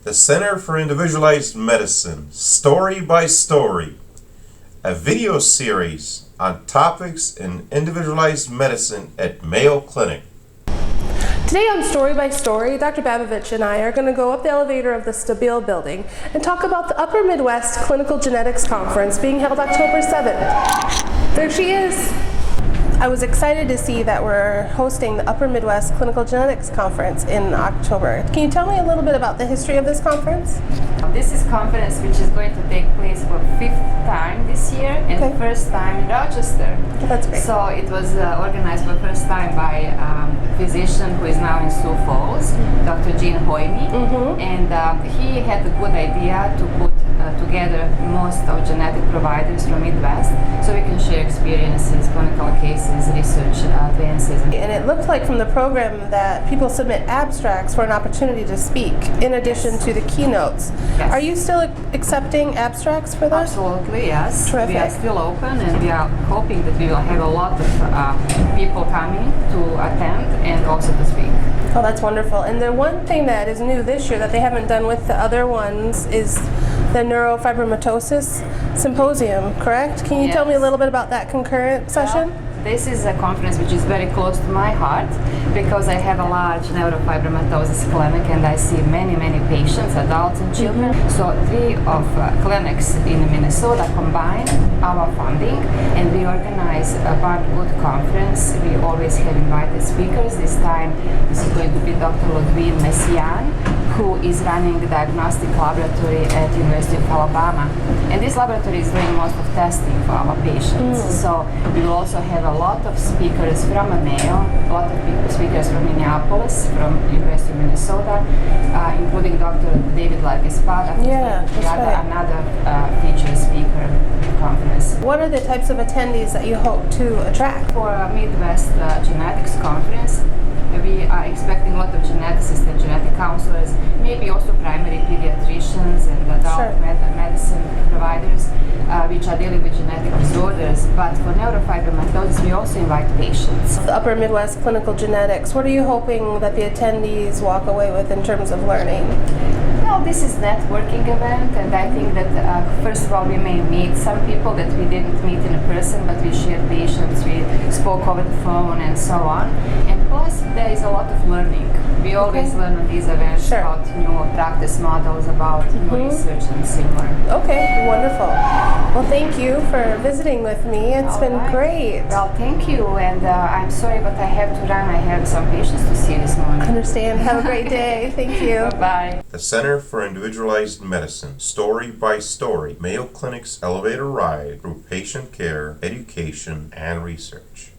The Center for Individualized Medicine, Story by Story, a video series on topics in individualized medicine at Mayo Clinic. Today on Story by Story, Dr. Babovic and I are going to go up the elevator of the Stabile Building and talk about the Upper Midwest Clinical Genetics Conference being held October 7th. There she is. I was excited to see that we're hosting the Upper Midwest Clinical Genetics Conference in October. Can you tell me a little bit about the history of this conference? This is a conference which is going to take place for the 5th time this year and the first time in Rochester. That's great. So it was organized for the first time by a physician who is now in Sioux Falls, Dr. Gene Hoyme, and he had the good idea to put together most of genetic providers from Midwest so we can share experiences, clinical cases, research advances. And it looked like from the program that people submit abstracts for an opportunity to speak in addition to the keynotes. Yes. Are you still accepting abstracts for that? Absolutely, yes. Terrific. We are still open and we are hoping that we will have a lot of people coming to attend and also to speak. Oh, that's wonderful. And the one thing that is new this year that they haven't done with the other ones is the Neurofibromatosis Symposium, correct? Can you tell me a little bit about that concurrent session? This is a conference which is very close to my heart because I have a large neurofibromatosis clinic and I see many patients, adults and children. So 3 of clinics in Minnesota combine our funding and we organize one good conference. We always have invited speakers. This time this is going to be Dr. Ludwig Messiaen, who is running the diagnostic laboratory at University of Alabama. And this laboratory is doing most of testing for our patients. So we will also have a lot of speakers from Mayo, a lot of speakers from Minneapolis, from University of Minnesota, including Dr. David Largespada, another featured speaker at the conference. What are the types of attendees that you hope to attract? For a Midwest Genetics Conference, we are expecting a lot of geneticists and genetic counselors, maybe also primary pediatricians and adult medicine providers which are dealing with genetic disorders. But for neurofibromatosis, we also invite patients. The Upper Midwest Clinical Genetics, what are you hoping that the attendees walk away with in terms of learning? Well, this is a networking event, and I think that first of all, we may meet some people that we didn't meet in person, but we shared patients, we spoke over the phone, and so on. And plus, there is a lot of learning. We always learn on these events about new practice models, about new research and similar. Okay, wonderful. Well, thank you for visiting with me. It's been great. Well, thank you, and I'm sorry, but I have to run. I have some patients to see this morning. Understand. Have a great day. Thank you. Bye-bye. The Center for Individualized Medicine, Story by Story, Mayo Clinic's elevator ride through patient care, education, and research.